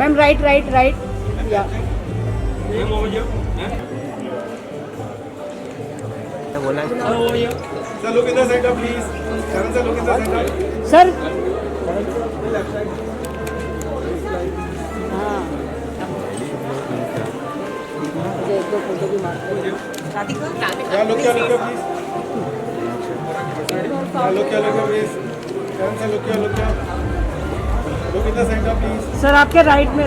Ma'am, right. Yeah. Sir, look in the center, please. Karan sir, look in the center. Sir. Yeah, look here, please. Yeah, look here, please. Karan sir, look here. Look in the center, please. Sir आपके right में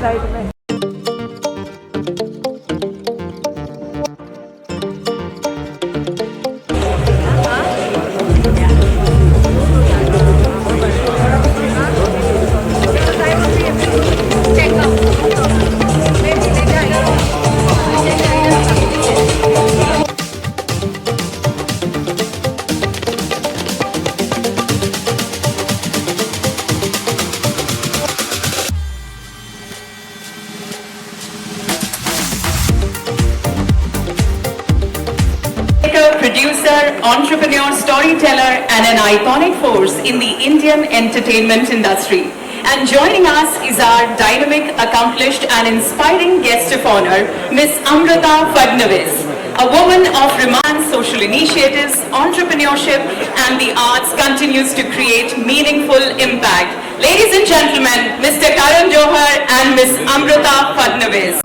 Producer, entrepreneur, storyteller, and an iconic force in the Indian entertainment industry. And joining us is our dynamic, accomplished, and inspiring guest of honor, Miss Amrita Fadnavis, a woman of romance, social initiatives, entrepreneurship, and the arts, continues to create meaningful impact. Ladies and gentlemen, Mr. Karan Johar and Miss Amrita Fadnavis.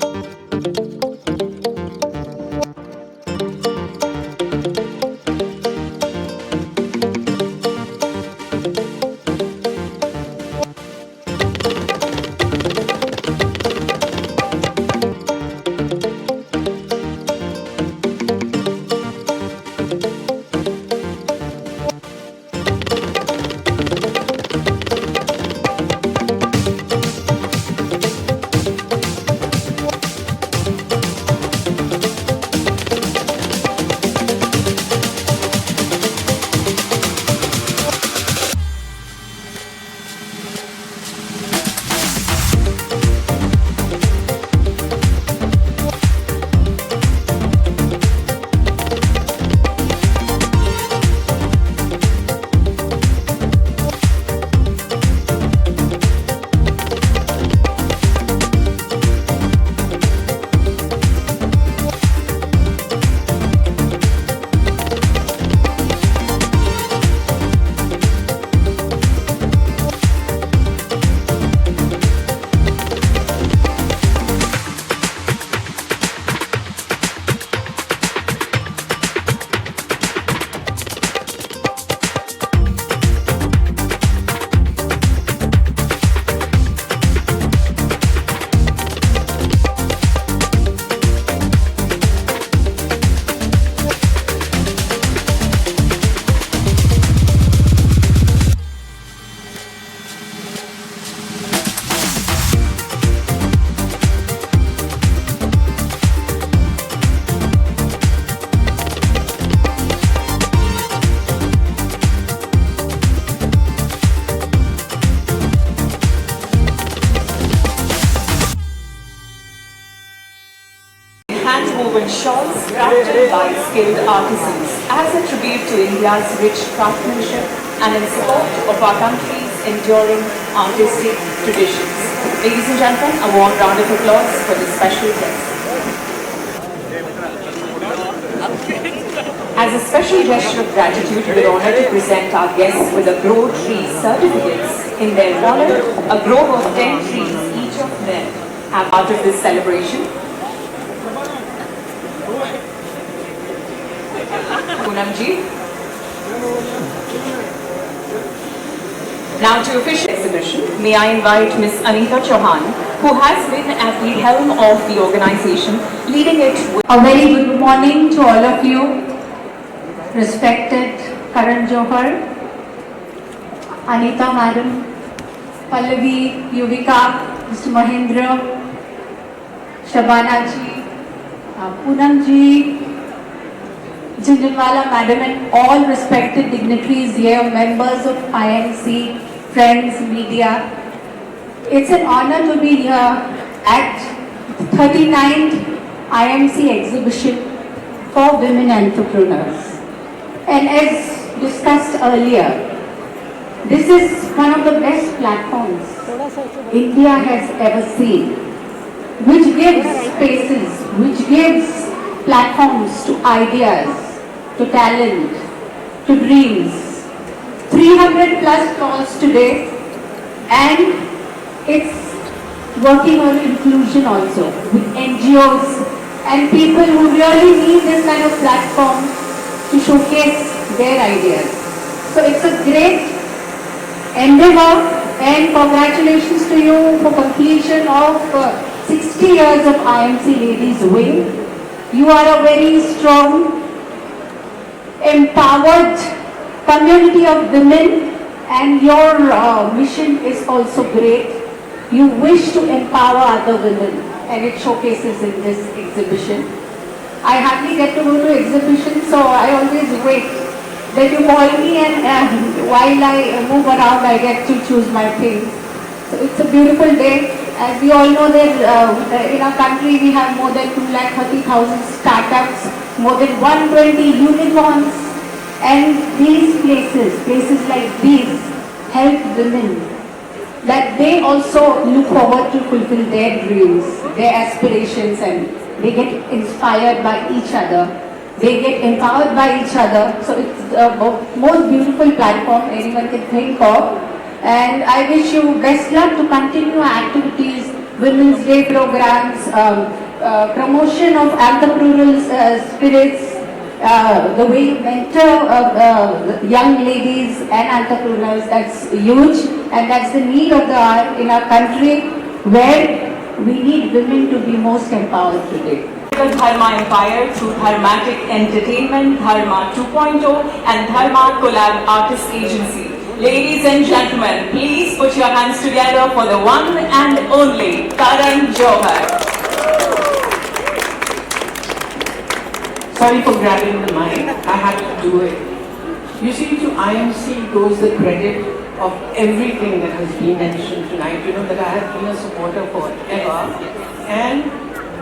Hand-woven shawls crafted by skilled artisans as a tribute to India's rich craftsmanship and in support of our country's enduring artistic traditions. Ladies and gentlemen, a warm round of applause for this special guest. As a special gesture of gratitude, we are honored to present our guests with a Grow Tree certificates in their wallet. A grove of 10 trees, each of them have part of this celebration. Poonam ji. Now to official exhibition, may I invite Miss Anita Chauhan, who has been at the helm of the organization, leading it with a very good morning to all of you, respected Karan Johar, Anita Madam, Pallavi, Yuvika, Mr. Mahendra, Shabana ji, Poonam ji, Jindalwala Madam, and all respected dignitaries here, members of IMC, friends, media. It's an honor to be here at 39th IMC exhibition for women entrepreneurs. And as discussed earlier, this is one of the best platforms India has ever seen, which gives spaces, which gives platforms to ideas, to talent, to dreams. 300 plus stalls today, and it's working on inclusion also with NGOs and people who really need this kind of platform to showcase their ideas. So it's a great endeavor, and congratulations to you for completion of 60 years of IMC Ladies Wing. You are a very strong, empowered community of women, and your mission is also great. You wish to empower other women, and it showcases in this exhibition. I hardly get to go to exhibitions, so I always wait that you call me, and while I move around, I get to choose my things. So it's a beautiful day. As we all know that in our country we have more than 230,000 startups, more than 120 unicorns, and these places like these help women, that they also look forward to fulfill their dreams, their aspirations, and they get inspired by each other. They get empowered by each other. So it's the most beautiful platform anyone can think of. And I wish you best luck to continue activities, Women's Day programs, promotion of entrepreneurial spirits, the way you mentor young ladies and entrepreneurs. That's huge, and that's the need of the hour in our country, where we need women to be most empowered today. The Dharma Empire through Dharmatic Entertainment, Dharma 2.0 and Dharma Collab Artist Agency. Ladies and gentlemen, please put your hands together for the one and only Karan Johar. Sorry for grabbing the mic, I had to do it. You see, to IMC goes the credit of everything that has been mentioned tonight. You know that I have been a supporter forever. And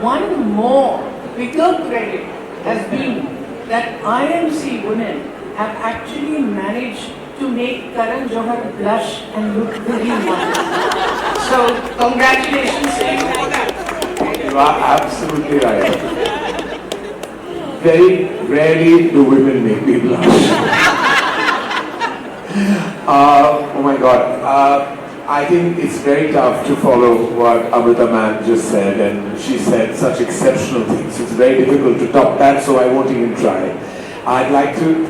one more bigger credit has been that IMC women have actually managed to make Karan Johar blush and look very wonderful. So, congratulations to you. You are absolutely right. Very rarely do women make me blush. Oh my God. I think it's very tough to follow what Amrita ma'am just said, and she said such exceptional things. It's very difficult to top that, so I won't even try. I'd like to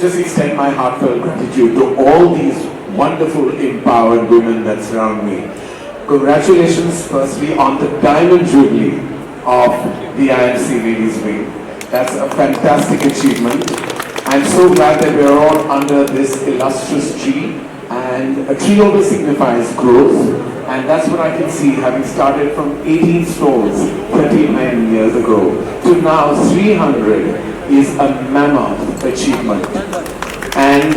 just extend my heartfelt gratitude to all these wonderful, empowered women that surround me. Congratulations, firstly, on the Diamond Jubilee of the IMC Ladies Wing. That's a fantastic achievement. I'm so glad that we're all under this illustrious tree. And a tree always signifies growth, and that's what I can see, having started from 18 stalls 39 years ago to now 300 is a mammoth achievement. And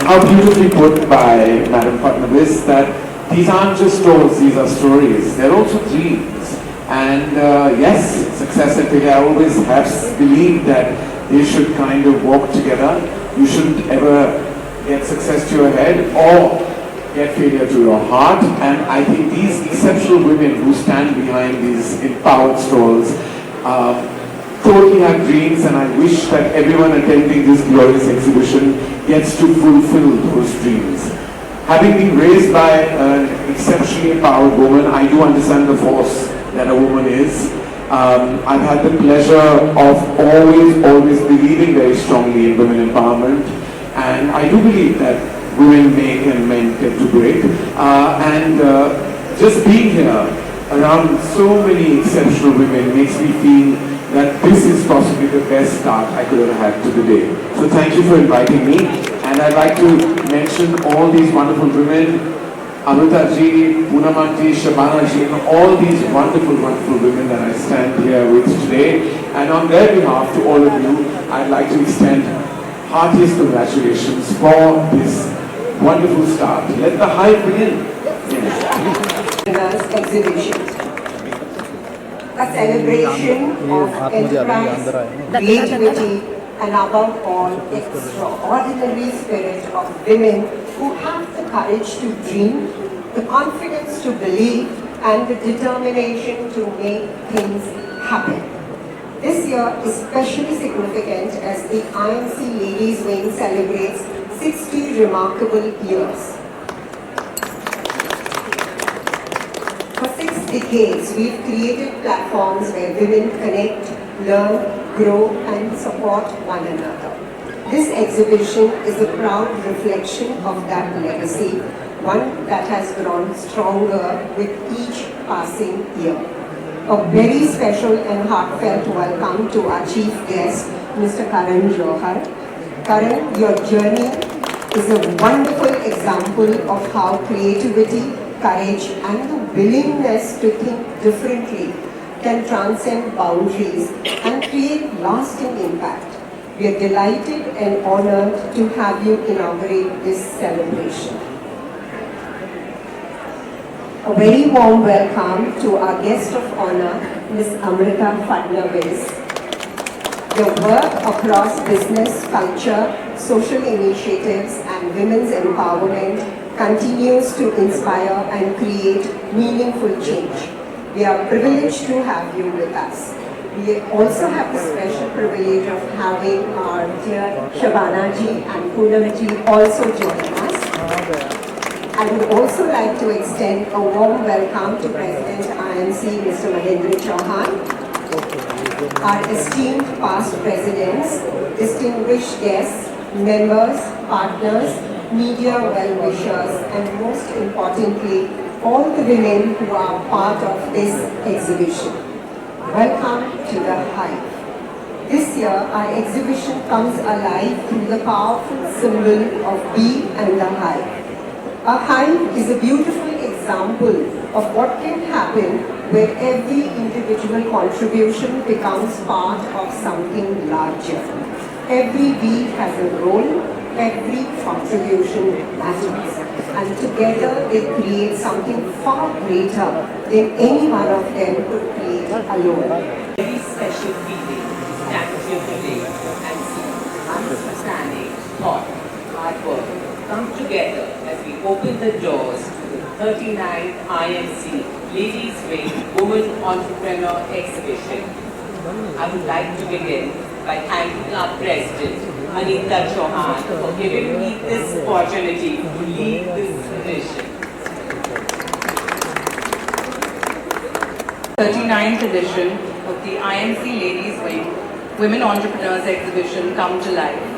how beautifully put by Madam Fatnawis that these aren't just stalls, these are stories, they're also dreams. And yes, success and failure, I always have believed that they should kind of walk together. You shouldn't ever get success to your head or get failure to your heart. And I think these exceptional women who stand behind these empowered stalls totally have dreams, and I wish that everyone attending this glorious exhibition gets to fulfill those dreams. Having been raised by an exceptionally empowered woman, I do understand the force that a woman is. I've had the pleasure of always believing very strongly in women empowerment. And I do believe that women make and men get to break. Just being here around so many exceptional women makes me feel that this is possibly the best start I could have had to the day. So thank you for inviting me. And I'd like to mention all these wonderful women, Amrita ji, Poonam ji, Shabana ji, and all these wonderful women that I stand here with today. And on their behalf to all of you, I'd like to extend heartiest congratulations for this wonderful start. Let the hype begin. Yes. Exhibition. A celebration of enterprise, creativity, and above all, extraordinary spirit of women who have the courage to dream, the confidence to believe, and the determination to make things happen. This year is especially significant as the IMC Ladies Wing celebrates 60 remarkable years. For 6 decades, we've created platforms where women connect, learn, grow, and support one another. This exhibition is a proud reflection of that legacy, one that has grown stronger with each passing year. A very special and heartfelt welcome to our chief guest, Mr. Karan Johar. Karan, your journey is a wonderful example of how creativity, courage, and the willingness to think differently can transcend boundaries and create lasting impact. We are delighted and honored to have you inaugurate this celebration. A very warm welcome to our guest of honor, Ms. Amrita Fadnavis. Your work across business, culture, social initiatives, and women's empowerment continues to inspire and create meaningful change. We are privileged to have you with us. We also have the special privilege of having our dear Shabana ji and Poonam ji also join us. I would also like to extend a warm welcome to President IMC, Mr. Mahendra Chauhan, our esteemed past presidents, distinguished guests, members, partners, media well-wishers, and most importantly, all the women who are part of this exhibition. Welcome to the Hive. This year, our exhibition comes alive through the powerful symbol of bee and the hive. A hive is a beautiful example of what can happen where every individual contribution becomes part of something larger. Every bee has a role, every contribution matters. And together they create something far greater than any one of them could create alone. Very special feeling to stand here today and see understanding, thought, hard work come together as we open the doors to the 39th IMC Ladies Wing Women Entrepreneur Exhibition. I would like to begin by thanking our President, Anita Chauhan, for giving me this opportunity to lead this edition. 39th edition of the IMC Ladies Wing Women Entrepreneurs Exhibition come to life.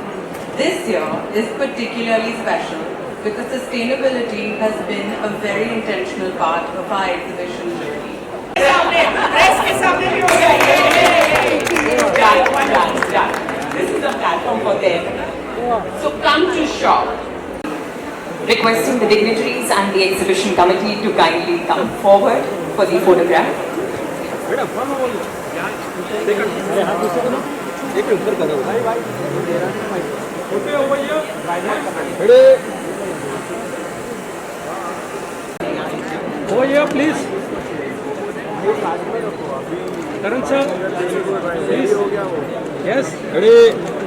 This year is particularly special because sustainability has been a very intentional part of our exhibition journey. This is a platform for them. So come to shop. Requesting the dignitaries and the exhibition committee to kindly come forward for the photograph. Over here, please. Karan sir, please. Yes. Ready.